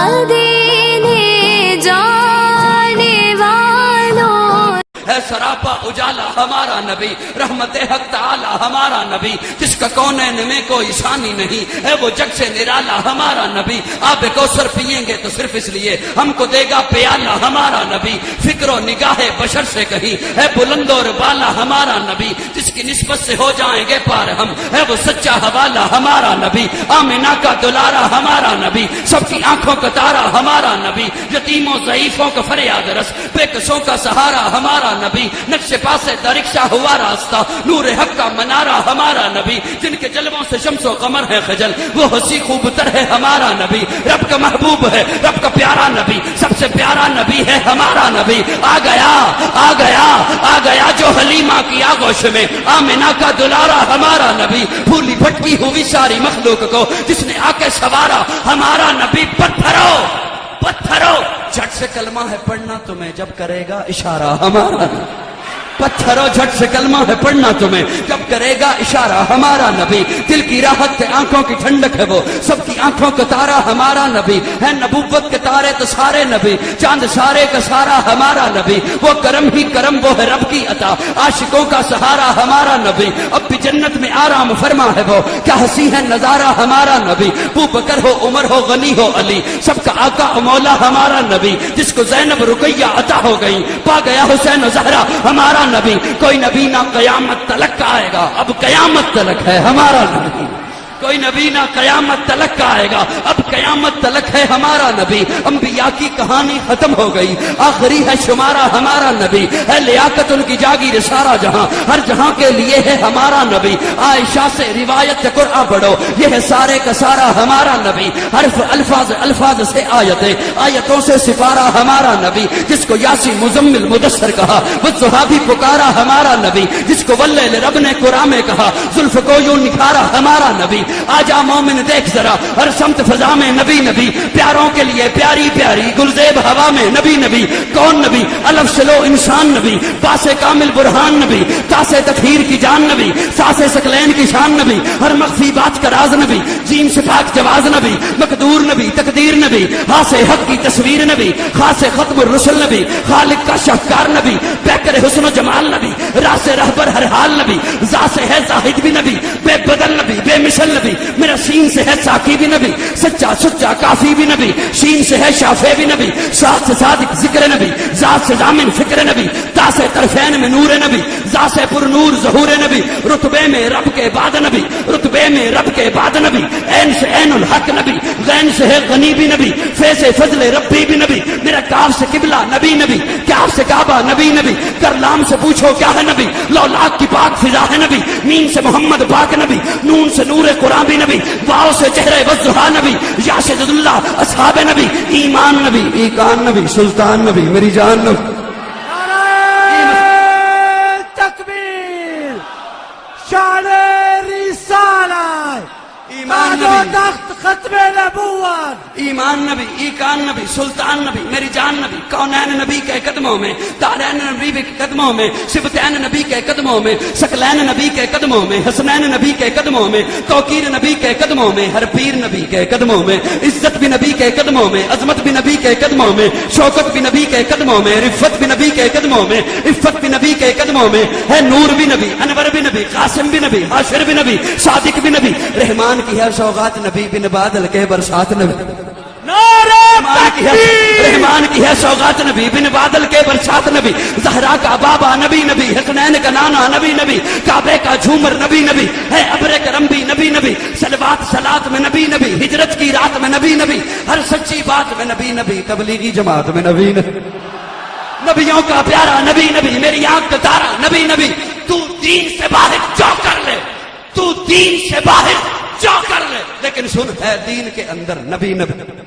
मदीने जाने वालों। है सरापा उजाला हमारा नबी, रहमत हक ताला हमारा नबी, जिसका कौनैन में कोई शानी नहीं है, वो जग से निराला हमारा नबी। आप कौसर पिएंगे तो सिर्फ इसलिए हमको देगा प्याला हमारा नबी। फिक्रो निगाहे बशर से कहीं है बुलंद और बाला हमारा नबी, जिसकी निस्बत से हो जाएंगे पार हम, है वो सच्चा हवाला हमारा नबी। आमिना का दुलारा हमारा नबी, सबकी आंखों का तारा हमारा नबी, यतीमों ज़ईफों का फरियाद रस, बेकसों का सहारा हमारा नबी। नक्शे पासे दरिक्शा हुआ रास्ता, नूर हक का मनारा हमारा नबी, जिनके जलवों से शम्सो कमर है खजल, वो हंसी खूबतर है हमारा नबी। रब का महबूब है, रब का प्यारा नबी, सबसे प्यारा नबी है हमारा नबी। आ गया आ गया आ गया जो हलीमा की आगोश में, आमिना का दुलारा हमारा नबी। भूली भटकी हुई सारी मखलूक को जिसने आके सवारा हमारा नबी। पत्थरों पत्थरों झट से कलमा है पढ़ना तुम्हें जब करेगा इशारा हमारा। पत्थरों झट से कलमा है पढ़ना तुम्हें जब करेगा इशारा हमारा नबी। दिल की राहत है आंखों की ठंडक है वो, सबकी आंखों का तारा हमारा नबी। है नबूवत के तारे तो सारे नबी, चांद सारे का सारा हमारा नबी। वो करम ही करम वो है रब की अता, आशिकों का सहारा हमारा नबी। अब भी जन्नत में आराम फरमा है वो, क्या हंसी है नजारा हमारा नबी। अबू बकर हो उमर हो गनी हो अली, सबका आका मौला हमारा नबी। जिसको ज़ैनब रुकैया अता हो गई, पा गया हुसैन ज़हरा हमारा नबी। कोई नबी ना कयामत तलक का आएगा, अब कयामत तलक है हमारा नबी। कोई नबी ना कयामत तलक का आएगा, अब कयामत तलक है हमारा नबी। अंबिया की कहानी खत्म हो गई, आखिरी है शुमारा हमारा नबी। है लियाकत उनकी जागीर सारा जहां, हर जहां के लिए है हमारा नबी। आयशा से रिवायत कुरआन पढ़ो, ये है सारे का सारा हमारा नबी। हर्फ अल्फाज अल्फाज से आयतें, आयतों से सिपारा हमारा नबी। जिसको यासी मुजम्मिल मुदस्सर कहा, वो सुहाबी पुकारा हमारा नबी। जिसको वल्लैल रब ने कुरान में कहा, जुल्फ को यूं निखारा हमारा नबी। आजा मोमिन देख जरा हर समत फजा में नबी नबी, प्यारों के लिए प्यारी प्यारी गुलजेब हवा में नबी नबी। कौन नबी? अलफ से लो इंसान नबी, पासे कामिल बुरहान नबी, तासे तखीर की जान नबी, सासे सकलैन की शान नबी, हर मख्फी बात का राज नबी, जीन से पाक जवाज नबी, मकदूर नबी, तकदीर नबी, हासे हक की तस्वीर नबी, खासे खत्म रसूल नबी, खालिक का शाहकार नबी, बैकर हुस्न जमाल नबी, रासे रहबर हर हाल नबी, जासे है जाहिद भी नबी, बेबदल नबी, बेमिसल नबी। मेरा सीन से है साकी भी नबी, सच्चा सुच्चा काफी भी नबी, शीन से है शाफे भी नबी, साथ से सादिक जिक्र नबी, जात से जामिन फिक्र नबी, तासे तरफैन में नूर नबी, जासे पुर नूर ज़हूर नबी, रुतबे में रब के बाद नबी, रुतबे में रब के बाद नबी, ऐन से ऐनुल हक नबी, गैन से है गनी भी नबी, फे से फजले रब्बी भी नबी। मेरा काफ से किबला नबी नबी, काफ से काबा नबी नबी, करलाम से पूछो क्या है नबी, लौलाक की पाक फिजा है नबी, मीन से मोहम्मद पाक नबी, नून से नूर कुरान भी नबी, वाओ से चेहरे वज़ुहा नबी, या से जदुल्ला असहाब नबी, ईमान नबी, ईकान नबी, सुल्तान नबी, मेरी जान नबी। तकबीर शाने रिसालत, ईमान नबी, खत्मे नबूवत, ईमान नबी, ईकान नबी, सुल्तान नबी, मेरी जान नबी। कौनैन नबी के कदमों में, तारैन नबी के कदमों में, सिबतैन नबी के कदमों में, सकलैन नबी के कदमों में, हसनैन नबी के कदमों में, तौकीर नबी के कदमों में, हर पीर नबी के कदमों में, इज्जत भी नबी के कदमों में, अजमत भी नबी के कदमों में, शौकत भी नबी के कदमों में, रिफत भी नबी के कदमों में, इफ्फत भी नबी के कदमों में। है नूर भी नबी, अनवर भी नबी, कासिम भी नबी, हाशिर भी नबी, सादिक भी नबी। रहमान की है सौगात नबी, बिन बादल के बरसात नबी। रहमान की है सौगात नबी, बिन बादल के बरसात नबी। जहरा का बाबा नबी नबी, हसनैन का नाना नबी नबी, काबे का झूमर नबी नबी, है अब्रे करम भी नबी नबी, सलवात सलात में नबी नबी, हिजरत की रात में नबी नबी, हर सच्ची बात में नबी नबी, तबलीगी जमात में नबी नबी। नबियों का प्यारा नबी नबी, मेरी आंख का तारा नबी नबी। तू दीन से बाहर जो कर ले, तू दीन से बाहर जो कर ले, लेकिन सुन है दीन के अंदर नबी नबी।